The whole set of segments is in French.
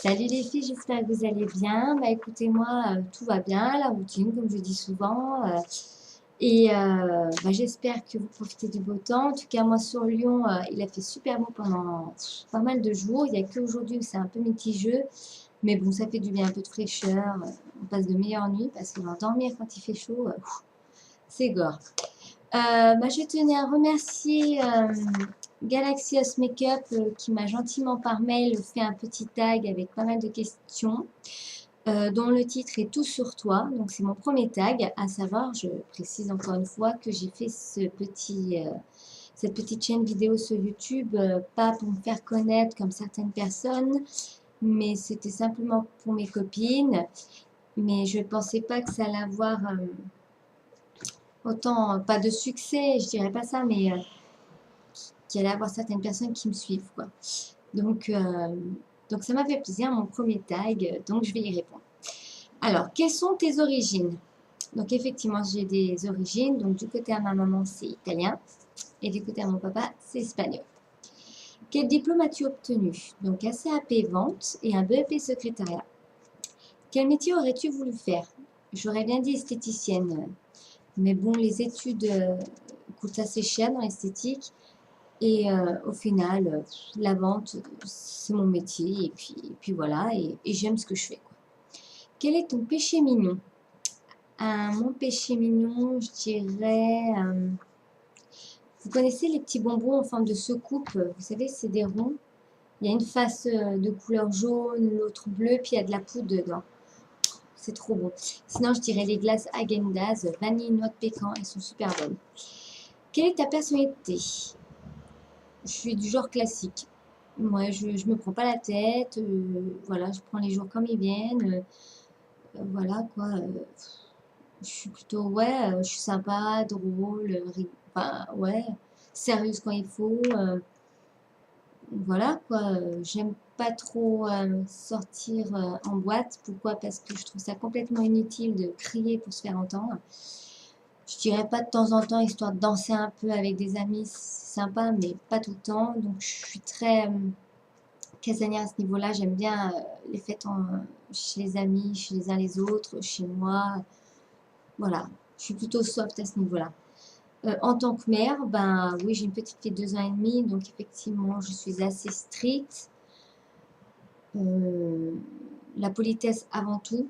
Salut les filles, j'espère que vous allez bien. Bah écoutez, moi, tout va bien, la routine, comme je dis souvent. J'espère que vous profitez du beau temps. En tout cas, moi sur Lyon, il a fait super beau pendant pas mal de jours. Il n'y a qu'aujourd'hui où c'est un peu mitigeux. Mais bon, ça fait du bien, un peu de fraîcheur. On passe de meilleures nuits parce que dormir quand il fait chaud, c'est gore. Je tenais à remercier Galaxy House Makeup qui m'a gentiment par mail fait un petit tag avec pas mal de questions dont le titre est Tout sur toi. Donc c'est mon premier tag, à savoir, je précise encore une fois que j'ai fait cette petite chaîne vidéo sur YouTube, pas pour me faire connaître comme certaines personnes, mais c'était simplement pour mes copines. Mais je ne pensais pas que ça allait avoir autant, pas de succès, je dirais pas ça, mais qu'il allait avoir certaines personnes qui me suivent, quoi. Donc, euh, donc ça m'a fait plaisir, mon premier tag, donc je vais y répondre. Alors, quelles sont tes origines? Donc effectivement, j'ai des origines, donc du côté à ma maman, c'est italien, et du côté à mon papa, c'est espagnol. Quel diplôme as-tu obtenu? Donc un CAP vente et un BEP secrétariat. Quel métier aurais-tu voulu faire? J'aurais bien dit esthéticienne, mais bon, les études coûtent assez cher dans l'esthétique. Et au final, la vente, c'est mon métier. Et puis voilà, et j'aime ce que je fais, quoi. Quel est ton péché mignon? Mon péché mignon, je dirais... vous connaissez les petits bonbons en forme de soucoupe? Vous savez, c'est des ronds. Il y a une face de couleur jaune, l'autre bleue, puis il y a de la poudre dedans. C'est trop bon. Sinon, je dirais les glaces Häagen-Dazs, vanille, noix de pécan, elles sont super bonnes. Quelle est ta personnalité? Je suis du genre classique. Moi, je me prends pas la tête. Voilà, je prends les jours comme ils viennent. Voilà, quoi. Je suis plutôt, ouais, je suis sympa, drôle, enfin, ouais, sérieuse quand il faut. Voilà, quoi. J'aime pas trop sortir en boîte. Pourquoi? Parce que je trouve ça complètement inutile de crier pour se faire entendre. Je dirais pas de temps en temps, histoire de danser un peu avec des amis, c'est sympa, mais pas tout le temps. Donc, je suis très casanière à ce niveau-là. J'aime bien les fêtes chez les amis, chez les uns les autres, chez moi. Voilà, je suis plutôt soft à ce niveau-là. En tant que mère, ben oui, j'ai une petite fille de 2 ans et demi, donc effectivement, je suis assez stricte. La politesse avant tout.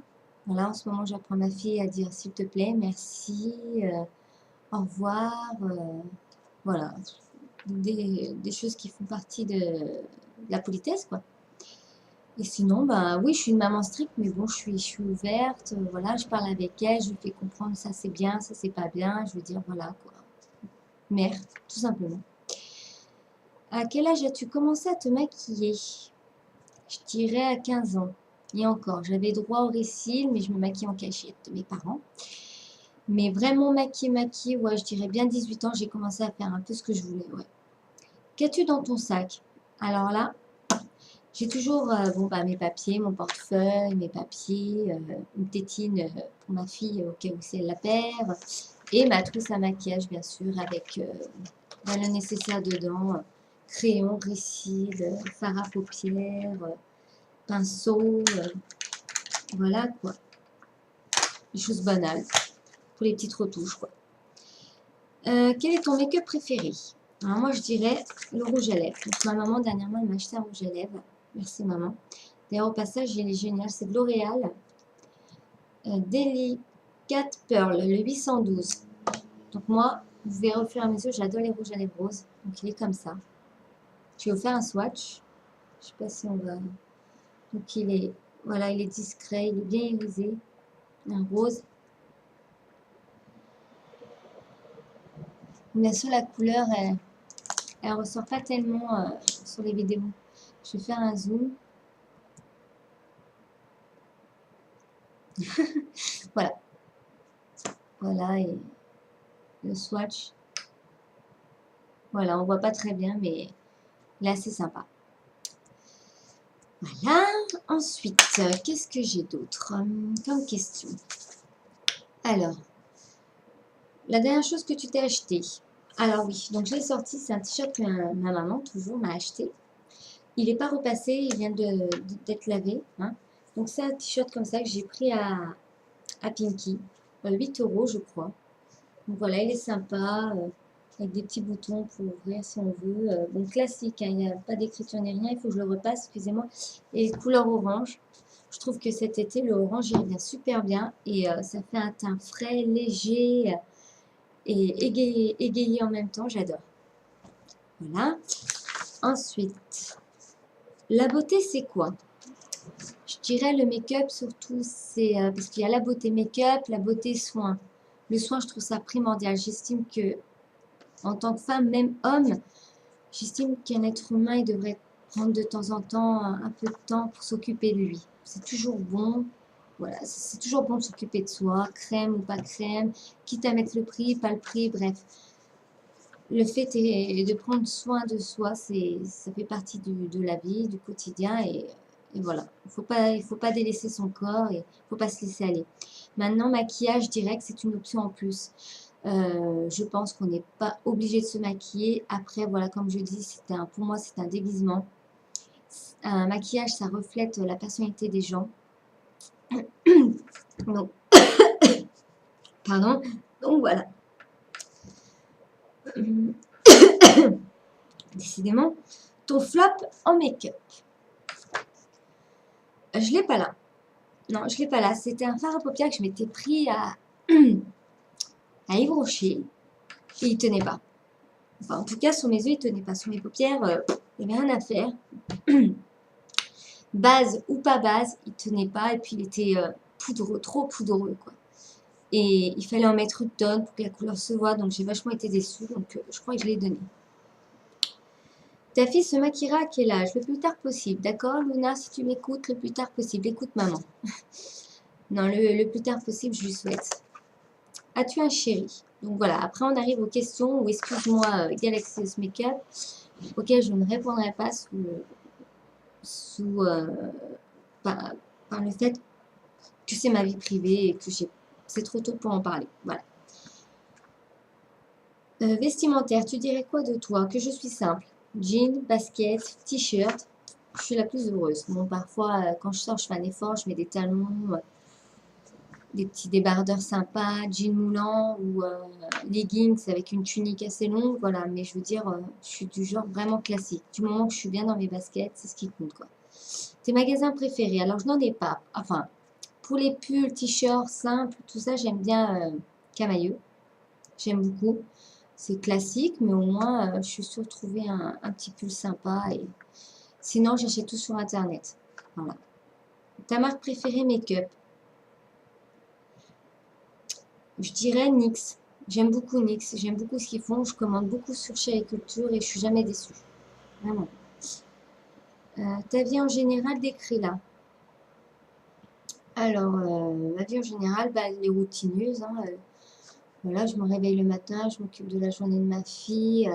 Voilà, en ce moment, j'apprends à ma fille à dire s'il te plaît, merci, au revoir. Voilà, des choses qui font partie de la politesse, quoi. Et sinon, bah oui, je suis une maman stricte, mais bon, je suis ouverte. Voilà, je parle avec elle, je lui fais comprendre ça c'est bien, ça c'est pas bien. Je veux dire, voilà, quoi. Mère, tout simplement. À quel âge as-tu commencé à te maquiller? Je dirais à 15 ans. Et encore, j'avais droit au récil, mais je me maquille en cachette de mes parents. Mais vraiment maquiller, ouais, je dirais bien 18 ans, j'ai commencé à faire un peu ce que je voulais, ouais. Qu'as-tu dans ton sac? Alors là, j'ai toujours mes papiers, mon portefeuille, mes papiers, une tétine pour ma fille au cas où si elle la perd, et ma trousse à maquillage, bien sûr, avec le nécessaire dedans, crayon, récil, fard à paupières, pinceau, voilà quoi, des choses banales pour les petites retouches, quoi. Quel est ton make-up préféré? Alors moi, je dirais le rouge à lèvres. Donc ma maman, dernièrement, elle m'a acheté un rouge à lèvres. Merci maman. D'ailleurs, au passage, il est génial. C'est de L'Oréal. Delicate Pearl, le 812. Donc moi, vous verrez au fur et à mesure, j'adore les rouges à lèvres roses. Donc il est comme ça. Je vais vous faire un swatch. Je sais pas si on va... Donc il est, voilà, il est discret, il est bien irisé. Un rose. Bien sûr, la couleur, elle ressort pas tellement sur les vidéos. Je vais faire un zoom. Voilà. Voilà, et le swatch. Voilà, on voit pas très bien, mais là, c'est sympa. Voilà. Ensuite, qu'est-ce que j'ai d'autre comme question? Alors, la dernière chose que tu t'es acheté. Alors oui, donc je l'ai sorti, c'est un t-shirt que ma maman toujours m'a acheté. Il n'est pas repassé, il vient d'être lavé. Hein. Donc c'est un t-shirt comme ça que j'ai pris à Pinky. 8 € je crois. Donc voilà, il est sympa. Avec des petits boutons pour ouvrir si on veut. Bon, classique, hein, il n'y a pas d'écriture ni rien. Il faut que je le repasse, excusez-moi. Et couleur orange. Je trouve que cet été, le orange, il vient super bien. Et ça fait un teint frais, léger et égayé en même temps. J'adore. Voilà. Ensuite, la beauté, c'est quoi? Je dirais le make-up surtout, c'est parce qu'il y a la beauté make-up, la beauté soin. Le soin, je trouve ça primordial. J'estime que, en tant que femme, même homme, j'estime qu'un être humain, il devrait prendre de temps en temps un peu de temps pour s'occuper de lui. C'est toujours bon. Voilà, c'est toujours bon de s'occuper de soi, crème ou pas crème, quitte à mettre le prix, pas le prix, bref. Le fait est de prendre soin de soi, ça fait partie de la vie, du quotidien et voilà. Il faut pas délaisser son corps et il ne faut pas se laisser aller. Maintenant, maquillage, je dirais que c'est une option en plus. Je pense qu'on n'est pas obligé de se maquiller. Après, voilà, comme je dis, pour moi, c'est un déguisement. Un maquillage, ça reflète la personnalité des gens. Donc, pardon. Donc voilà. Décidément, ton flop en make-up. Je l'ai pas là. Non, je l'ai pas là. C'était un fard à paupières que je m'étais pris à Yves Rocher et il tenait pas. Enfin, en tout cas, sur mes yeux, il tenait pas. Sur mes paupières, il n'y avait rien à faire. Base ou pas base, il tenait pas. Et puis, il était poudreux, trop poudreux, quoi. Et il fallait en mettre une tonne pour que la couleur se voit. Donc, j'ai vachement été déçue. Donc, je crois que je l'ai donné. Ta fille se maquillera à quel âge? Le plus tard possible. D'accord, Luna, si tu m'écoutes, le plus tard possible. Écoute, maman. Non, le plus tard possible, je lui souhaite. As-tu un chéri? Donc voilà, après on arrive aux questions ou excuse-moi Galaxy Makeup, auxquelles je ne répondrai pas sous par le fait que c'est ma vie privée et que c'est trop tôt pour en parler. Voilà. Vestimentaire, tu dirais quoi de toi? Que je suis simple. Jean, basket, t-shirt. Je suis la plus heureuse. Bon, parfois, quand je sors, je fais un effort, je mets des talons, des petits débardeurs sympas, jean moulant ou leggings avec une tunique assez longue, voilà. Mais je veux dire, je suis du genre vraiment classique. Du moment que je suis bien dans mes baskets, c'est ce qui compte, quoi. Tes magasins préférés? Alors, je n'en ai pas. Enfin, pour les pulls, t-shirts simples, tout ça, j'aime bien Camailleux. J'aime beaucoup. C'est classique, mais au moins, je suis sûre de trouver un petit pull sympa. Et sinon, j'achète tout sur Internet. Voilà. Ta marque préférée make-up? Je dirais NYX. J'aime beaucoup NYX. J'aime beaucoup ce qu'ils font. Je commande beaucoup sur Culture et je suis jamais déçue. Vraiment. Ta vie en général, décris-la. Alors, ma vie en général, bah, elle est routineuse. Hein, voilà, je me réveille le matin, je m'occupe de la journée de ma fille.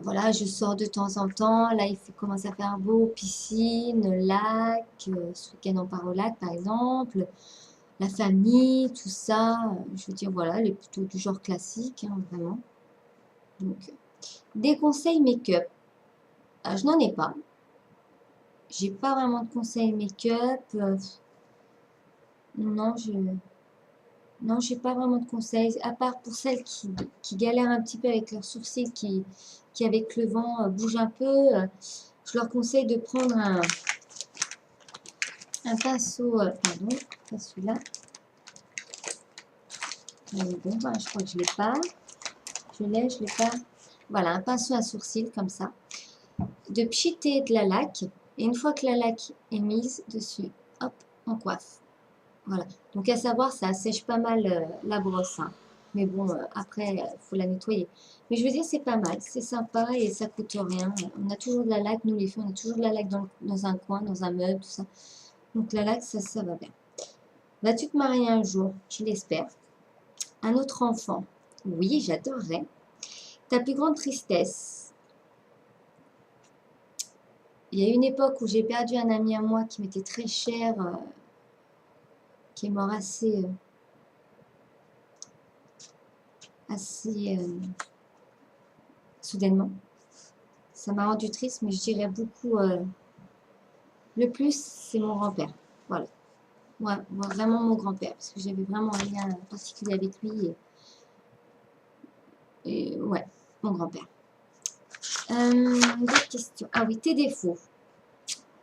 Voilà, je sors de temps en temps. Là, commence à faire beau, piscine, lac. Ce week-end, on part au lac, par exemple. La famille, tout ça. Je veux dire, voilà, elle est plutôt du genre classique, hein, vraiment. Donc, des conseils make-up. Je n'en ai pas. J'ai pas vraiment de conseils make-up. Non, non, j'ai pas vraiment de conseils. À part pour celles qui galèrent un petit peu avec leurs sourcils, qui avec le vent bougent un peu. Je leur conseille de prendre un pinceau. Pardon, pas celui-là. Bon, ben, je crois que je l'ai pas. Je l'ai pas. Voilà, un pinceau à sourcils comme ça. De pchiter de la laque. Et une fois que la laque est mise dessus, hop, on coiffe. Voilà. Donc à savoir, ça assèche pas mal la brosse. Hein. Mais bon, après, il faut la nettoyer. Mais je veux dire, c'est pas mal. C'est sympa et ça coûte rien. On a toujours de la laque, nous les filles, on a toujours de la laque dans un coin, dans un meuble, tout ça. Donc la laque, ça va bien. Vas-tu te marier un jour? Je l'espère. Un autre enfant? Oui, j'adorerais. Ta plus grande tristesse? Il y a une époque où j'ai perdu un ami à moi qui m'était très cher, qui est mort assez soudainement. ça m'a rendu triste, mais je dirais beaucoup, le plus, c'est mon grand-père. Voilà. Moi, vraiment mon grand-père, parce que j'avais vraiment un lien particulier avec lui. Et ouais, mon grand-père. D'autres questions. Ah oui, tes défauts.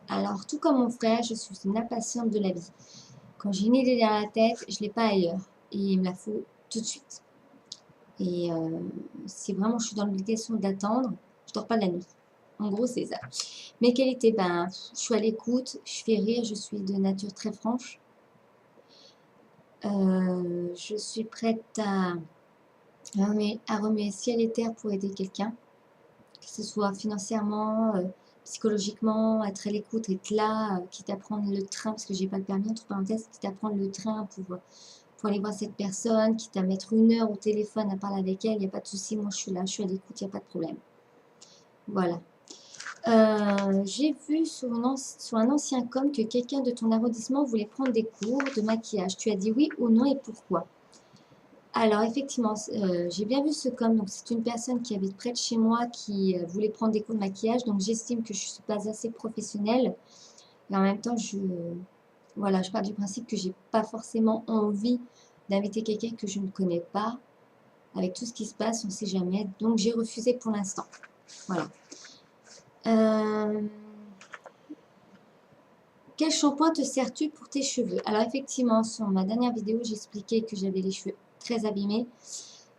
Alors, tout comme mon frère, je suis une impatiente de la vie. Quand j'ai une idée dans la tête, je ne l'ai pas ailleurs. Et il me la faut tout de suite. Et si vraiment je suis dans l'obligation d'attendre, je ne dors pas la nuit. En gros, c'est ça. Mes qualités, ben, je suis à l'écoute, je fais rire, je suis de nature très franche. Je suis prête à remuer ciel et terre pour aider quelqu'un, que ce soit financièrement, psychologiquement, être à l'écoute, être là, quitte à prendre le train, parce que j'ai pas le permis, entre parenthèses, quitte à prendre le train pour aller voir cette personne, quitte à mettre 1 heure au téléphone à parler avec elle, il n'y a pas de souci, moi je suis là, je suis à l'écoute, il n'y a pas de problème. Voilà. J'ai vu sur un ancien com que quelqu'un de ton arrondissement voulait prendre des cours de maquillage. Tu as dit oui ou non et pourquoi? Alors effectivement, j'ai bien vu ce com. Donc c'est une personne qui habite près de chez moi qui voulait prendre des cours de maquillage. Donc j'estime que je ne suis pas assez professionnelle. Et en même temps, voilà, je pars du principe que j'ai pas forcément envie d'inviter quelqu'un que je ne connais pas. Avec tout ce qui se passe, on ne sait jamais. Donc j'ai refusé pour l'instant. Voilà. Quel shampoing te sers-tu pour tes cheveux? Alors effectivement, sur ma dernière vidéo, j'expliquais que j'avais les cheveux très abîmés.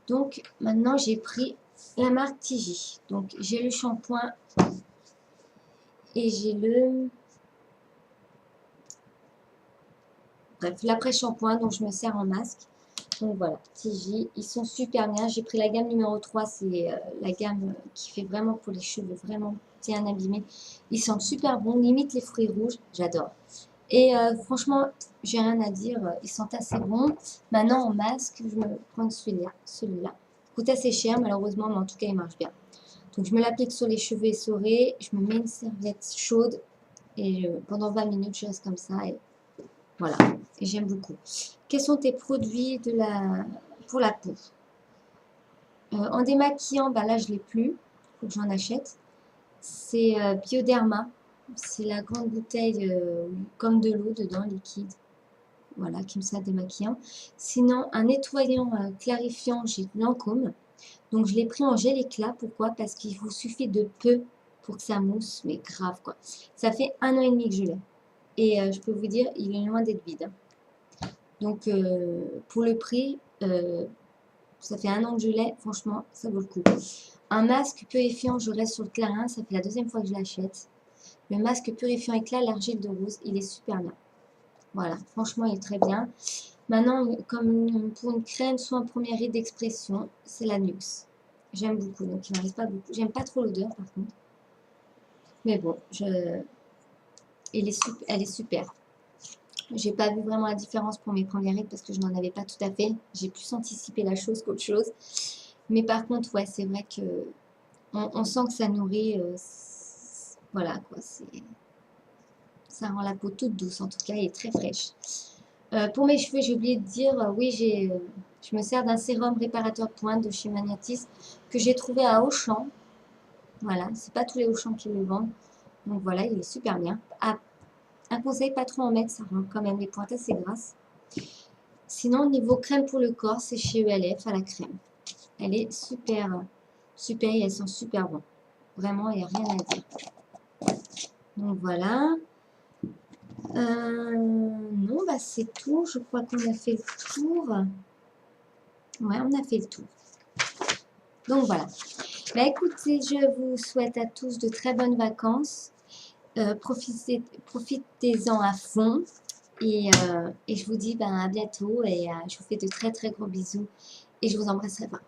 Donc maintenant, j'ai pris la marque Tigi. Donc j'ai le shampoing et j'ai le... Bref, l'après-shampoing dont je me sers en masque. Donc voilà, Tigi, ils sont super bien. J'ai pris la gamme numéro 3, c'est la gamme qui fait vraiment pour les cheveux vraiment bien abîmés. Ils sentent super bons, limite les fruits rouges, j'adore. Et franchement, j'ai rien à dire, ils sont assez bons. Maintenant, en masque, je me prends celui-là. Celui-là coûte assez cher, malheureusement, mais en tout cas, il marche bien. Donc, je me l'applique sur les cheveux essorés, je me mets une serviette chaude et pendant 20 minutes, je reste comme ça. Et voilà, et j'aime beaucoup. Quels sont tes produits pour la peau? En démaquillant, bah là, je ne l'ai plus. Il faut que j'en achète. C'est Bioderma. C'est la grande bouteille comme de l'eau dedans, liquide. Voilà, qui me sert démaquillant. Sinon, un nettoyant clarifiant, j'ai Lancôme. Donc, je l'ai pris en gel éclat. Pourquoi? Parce qu'il vous suffit de peu pour que ça mousse, mais grave quoi. Ça fait 1 an et demi que je l'ai. Et je peux vous dire, il est loin d'être vide. Donc, pour le prix, ça fait 1 an que je l'ai. Franchement, ça vaut le coup. Un masque purifiant, je reste sur le Clarins. Ça fait la 2e fois que je l'achète. Le masque purifiant éclat, l'argile de rose, il est super bien. Voilà, franchement, il est très bien. Maintenant, comme pour une crème, soit un premier riz d'expression, c'est la Nuxe. J'aime beaucoup, donc il n'en reste pas beaucoup. J'aime pas trop l'odeur, par contre. Mais bon, elle est super. J'ai pas vu vraiment la différence pour mes premiers rides parce que je n'en avais pas tout à fait. J'ai plus anticipé la chose qu'autre chose. Mais par contre, ouais, c'est vrai que on sent que ça nourrit. Voilà, quoi, ça rend la peau toute douce, en tout cas, et très fraîche. Pour mes cheveux, j'ai oublié de dire, oui, je me sers d'un sérum réparateur pointe de chez Magnatis que j'ai trouvé à Auchan. Voilà, c'est pas tous les Auchan qui le vendent. Donc voilà, il est super bien. Ah, un conseil, pas trop en mettre, ça rend quand même les pointes assez grasses. Sinon, niveau crème pour le corps, c'est chez ELF à la crème. Elle est super, super et elle sent super bon. Vraiment, il n'y a rien à dire. Donc voilà. Non, bah c'est tout. Je crois qu'on a fait le tour. Ouais, on a fait le tour. Donc voilà. Bah écoutez, je vous souhaite à tous de très bonnes vacances. Profitez-en à fond. Et je vous dis à bientôt. Et je vous fais de très très gros bisous. Et je vous embrasserai pas.